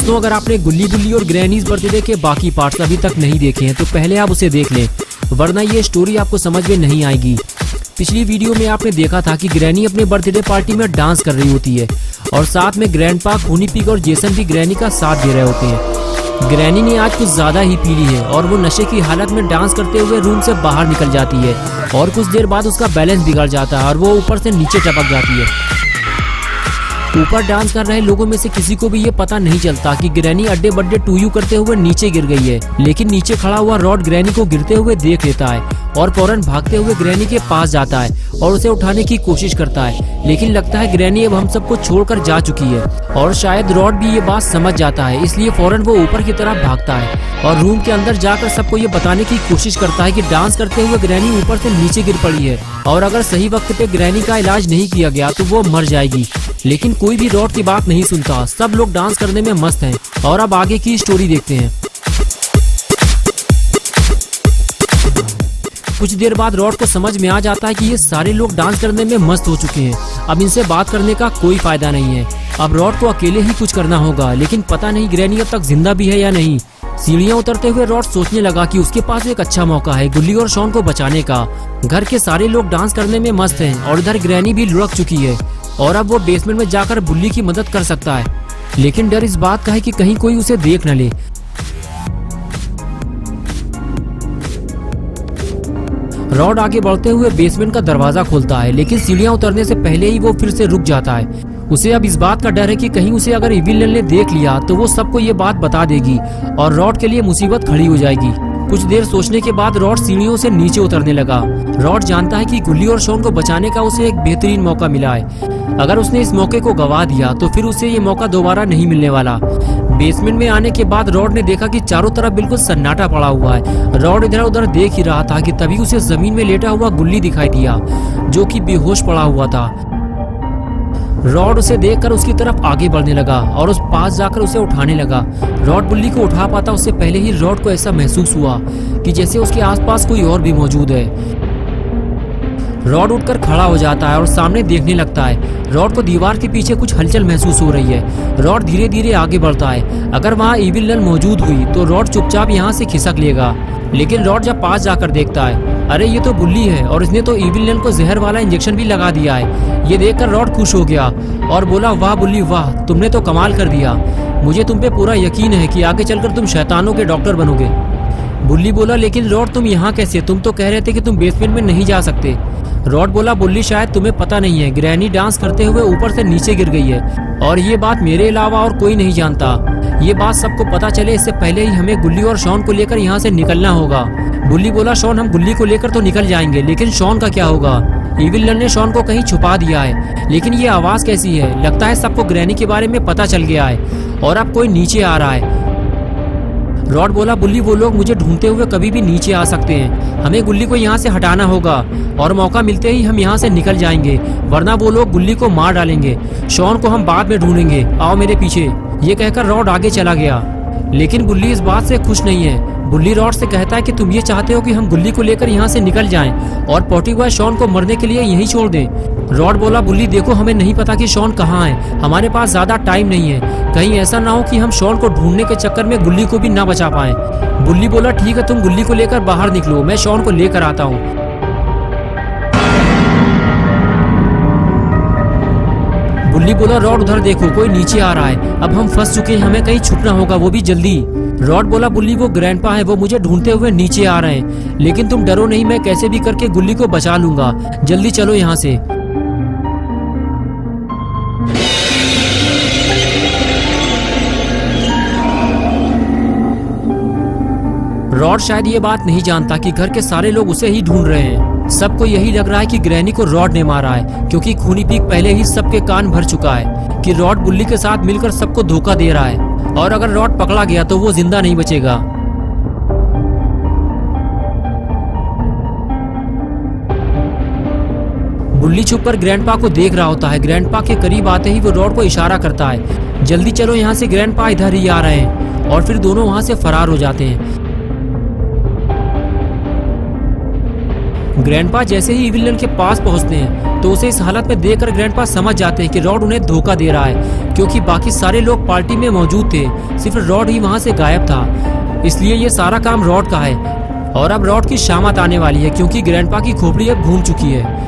दोस्तों, अगर आपने गुल्ली गुल्ली और ग्रैनीज बर्थडे के बाकी पार्ट्स अभी तक नहीं देखे हैं तो पहले आप उसे देख लें, वरना ये स्टोरी आपको समझ में नहीं आएगी। पिछली वीडियो में आपने देखा था कि ग्रैनी अपने बर्थडे पार्टी में डांस कर रही होती है और साथ में ग्रैंडपा, खूनी पिग और जेसन भी ग्रैनी का साथ दे रहे होते हैं। ग्रैनी ने आज कुछ ज्यादा ही पी ली है और वो नशे की हालत में डांस करते हुए रूम से बाहर निकल जाती है और कुछ देर बाद उसका बैलेंस बिगड़ जाता है और वो ऊपर से नीचे टपक जाती है। ऊपर डांस कर रहे लोगों में से किसी को भी ये पता नहीं चलता कि ग्रैनी अड्डे बड्डे टूयू करते हुए नीचे गिर गई है, लेकिन नीचे खड़ा हुआ रॉड ग्रैनी को गिरते हुए देख लेता है और फौरन भागते हुए ग्रैनी के पास जाता है और उसे उठाने की कोशिश करता है, लेकिन लगता है ग्रैनी अब हम सबको छोड़कर जा चुकी है और शायद रॉड भी ये बात समझ जाता है, इसलिए फौरन वो ऊपर की तरफ भागता है और रूम के अंदर जाकर सबको ये बताने की कोशिश करता है कि डांस करते हुए ग्रैनी ऊपर से नीचे गिर पड़ी है और अगर सही वक्त पे ग्रैनी का इलाज नहीं किया गया तो वो मर जाएगी। लेकिन कोई भी रॉड की बात नहीं सुनता, सब लोग डांस करने में मस्त हैं और अब आगे की स्टोरी देखते हैं। कुछ देर बाद रॉड को समझ में आ जाता है कि ये सारे लोग डांस करने में मस्त हो चुके हैं, अब इनसे बात करने का कोई फायदा नहीं है। अब रॉड को अकेले ही कुछ करना होगा, लेकिन पता नहीं ग्रैनी अब तक जिंदा भी है या नहीं। सीढ़ियां उतरते हुए रॉड सोचने लगा कि उसके पास एक अच्छा मौका है गुल्ली और शॉन को बचाने का। घर के सारे लोग डांस करने में मस्त हैं और इधर ग्रैनी भी लुढ़क चुकी है और अब वो बेसमेंट में जाकर बुल्ली की मदद कर सकता है, लेकिन डर इस बात का है कि कहीं कोई उसे देख न ले। रॉड आगे बढ़ते हुए बेसमेंट का दरवाजा खोलता है, लेकिन सीढ़ियां उतरने से पहले ही वो फिर से रुक जाता है। उसे अब इस बात का डर है कि कहीं उसे अगर इविल ने देख लिया तो वो सबको ये बात बता देगी और रॉड के लिए मुसीबत खड़ी हो जाएगी। कुछ देर सोचने के बाद रॉड सीढ़ियों से नीचे उतरने लगा। रॉड जानता है कि गुल्ली और शॉन को बचाने का उसे एक बेहतरीन मौका मिला है। अगर उसने इस मौके को गवा दिया तो फिर उसे ये मौका दोबारा नहीं मिलने वाला। बेसमेंट में आने के बाद रॉड ने देखा कि चारों तरफ बिल्कुल सन्नाटा पड़ा हुआ है। रॉड इधर उधर देख ही रहा था कि तभी उसे जमीन में लेटा हुआ गुल्ली दिखाई दिया जो कि बेहोश पड़ा हुआ था। रॉड उसे देखकर उसकी तरफ आगे बढ़ने लगा और उस पास जाकर उसे उठाने लगा। रॉड गुल्ली को उठा पाता उससे पहले ही रॉड को ऐसा महसूस हुआ कि जैसे उसके आसपास कोई और भी मौजूद है। रॉड उठकर खड़ा हो जाता है और सामने देखने लगता है। रॉड को दीवार के पीछे कुछ हलचल महसूस हो रही है। रॉड धीरे धीरे आगे बढ़ता है। अगर वहाँ इविल नल मौजूद हुई तो रॉड चुपचाप यहाँ से खिसक लेगा, लेकिन रॉड जब पास जाकर देखता है, अरे ये तो बुल्ली है और इसने तो इविल नल को जहर वाला इंजेक्शन भी लगा दिया है। ये देखकर रॉड खुश हो गया और बोला, वाह बुल्ली वाह, तुमने तो कमाल कर दिया। मुझे तुम पे पूरा यकीन है कि आगे चलकर तुम शैतानों के डॉक्टर बनोगे। बुल्ली बोला, लेकिन रॉड तुम यहाँ कैसे? तुम तो कह रहे थे कि तुम बेसमेंट में नहीं जा सकते। रॉड बोला, बुल्ली शायद तुम्हें पता नहीं है, ग्रैनी डांस करते हुए ऊपर से नीचे गिर गई है और ये बात मेरे अलावा और कोई नहीं जानता। ये बात सबको पता चले इससे पहले ही हमें गुल्ली और शॉन को लेकर यहाँ से निकलना होगा। बुल्ली बोला, शॉन हम गुल्ली को लेकर तो निकल जाएंगे, लेकिन शॉन का क्या होगा? इविल नल ने शॉन को कहीं छुपा दिया है, लेकिन ये आवाज कैसी है? लगता है सबको ग्रैनी के बारे में पता चल गया है और अब कोई नीचे आ रहा है। रॉड बोला, बुल्ली वो लोग मुझे ढूंढते हुए कभी भी नीचे आ सकते हैं, हमें गुल्ली को यहाँ से हटाना होगा और मौका मिलते ही हम यहाँ से निकल जाएंगे, वरना वो लोग गुल्ली को मार डालेंगे। शॉन को हम बाद में ढूंढेंगे, आओ मेरे पीछे। ये कहकर रॉड आगे चला गया, लेकिन बुल्ली इस बात से खुश नहीं है। बुल्ली रॉड से कहता है कि तुम ये चाहते हो कि हम गुल्ली को लेकर यहाँ से निकल जाएं और पॉटी बॉय शॉन को मरने के लिए यहीं छोड़ दें। रॉड बोला, बुल्ली देखो, हमें नहीं पता कि शॉन कहाँ है, हमारे पास ज्यादा टाइम नहीं है, कहीं ऐसा ना हो कि हम शॉन को ढूंढने के चक्कर में गुल्ली को भी ना बचा पाए। बुल्ली बोला, ठीक है, तुम गुल्ली को लेकर बाहर निकलो, मैं शॉन को लेकर आता हूँ। बुल्ली बोला, रॉड उधर देखो, कोई नीचे आ रहा है, अब हम फंस चुके हैं, हमें कहीं छुपना होगा, वो भी जल्दी। रॉड बोला, बुल्ली वो ग्रैंडपा है, वो मुझे ढूंढते हुए नीचे आ रहे हैं, लेकिन तुम डरो नहीं, मैं कैसे भी करके गुल्ली को बचा लूंगा, जल्दी चलो यहाँ से। रॉड शायद ये बात नहीं जानता कि घर के सारे लोग उसे ही ढूंढ रहे हैं। सबको यही लग रहा है कि ग्रैनी को रॉड ने मारा है, क्योंकि खूनी पिग पहले ही सबके कान भर चुका है कि रॉड बुल्ली के साथ मिलकर सबको धोखा दे रहा है और अगर रॉड पकड़ा गया तो वो जिंदा नहीं बचेगा। बुल्ली छुपकर ग्रैंडपा को देख रहा होता है। ग्रैंडपा के करीब आते ही वो रॉड को इशारा करता है, जल्दी चलो यहाँ से, ग्रैंडपा इधर ही आ रहे हैं, और फिर दोनों वहाँ से फरार हो जाते हैं। ग्रैंडपा जैसे ही इविल नन के पास पहुंचते हैं तो उसे इस हालत में देखकर ग्रैंडपा समझ जाते हैं कि रॉड उन्हें धोखा दे रहा है, क्योंकि बाकी सारे लोग पार्टी में मौजूद थे, सिर्फ रॉड ही वहां से गायब था। इसलिए ये सारा काम रॉड का है और अब रॉड की शामत आने वाली है, क्योंकि ग्रैंडपा की खोपड़ी अब घूम चुकी है।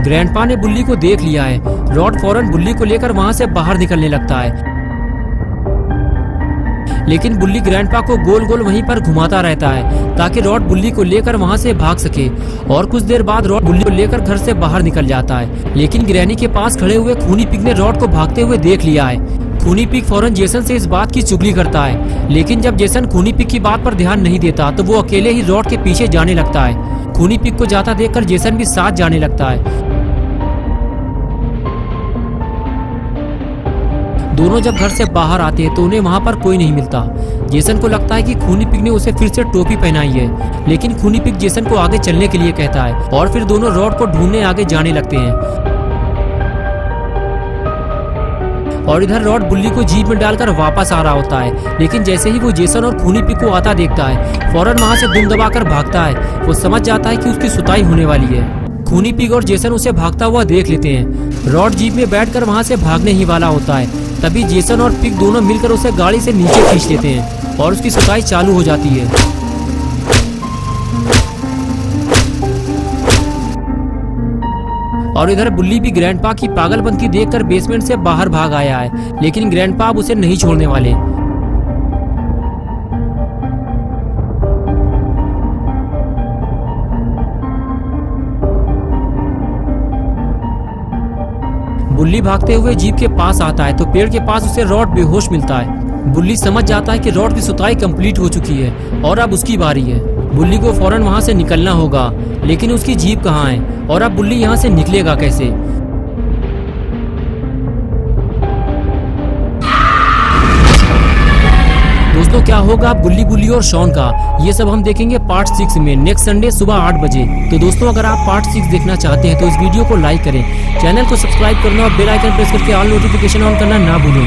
ग्रैंडपा ने बुल्ली को देख लिया है। रॉड फौरन बुल्ली को लेकर वहां से बाहर निकलने लगता है, लेकिन बुल्ली ग्रैंडपा को गोल गोल वहीं पर घुमाता रहता है ताकि रॉड बुल्ली को लेकर वहां से भाग सके। और कुछ देर बाद रॉड बुल्ली को लेकर घर से बाहर निकल जाता है, लेकिन ग्रैनी के पास खड़े हुए खूनी पिग ने रॉड को भागते हुए देख लिया है। खूनी पिग फौरन जेसन से इस बात की चुगली करता है, लेकिन जब जेसन खूनी पिग की बात पर ध्यान नहीं देता तो वो अकेले ही रॉड के पीछे जाने लगता है। खूनी पिग को जाता देखकर जेसन भी साथ जाने लगता है। दोनों जब घर से बाहर आते हैं तो उन्हें वहां पर कोई नहीं मिलता। जेसन को लगता है कि खूनी पिग ने उसे फिर से टोपी पहनाई है, लेकिन खूनी पिग जेसन को आगे चलने के लिए कहता है और फिर दोनों रॉड को ढूंढने आगे जाने लगते हैं। और इधर रॉड बुल्ली को जीप में डालकर वापस आ रहा होता है, लेकिन जैसे ही वो जेसन और खूनी पिग को आता देखता है फौरन वहां से दुम दबाकर भागता है। वो समझ जाता है कि उसकी सुताई होने वाली है। खूनी पिग और जेसन उसे भागता हुआ देख लेते हैं। रॉड जीप में बैठकर वहां से भागने ही वाला होता है, तभी जेसन और पिग दोनों मिलकर उसे गाड़ी से नीचे खींच लेते हैं और उसकी सुताई चालू हो जाती है। और इधर बुल्ली भी ग्रैंडपा की पागलपंती देखकर बेसमेंट से बाहर भाग आया है, लेकिन ग्रैंडपा अब उसे नहीं छोड़ने वाले। बुल्ली भागते हुए जीप के पास आता है तो पेड़ के पास उसे रॉड बेहोश मिलता है। बुल्ली समझ जाता है कि रॉड की सुताई कंप्लीट हो चुकी है और अब उसकी बारी है। बुल्ली को फौरन वहां से निकलना होगा, लेकिन उसकी जीप कहाँ है और अब बुल्ली यहाँ से निकलेगा कैसे? दोस्तों क्या होगा बुल्ली बुल्ली और शॉन का, ये सब हम देखेंगे पार्ट 6 में नेक्स्ट संडे सुबह 8 बजे। तो दोस्तों अगर आप पार्ट 6 देखना चाहते हैं तो इस वीडियो को लाइक करें, चैनल को सब्सक्राइब करना और बेल आइकन प्रेस करके ऑल नोटिफिकेशन ऑन करना ना भूलें।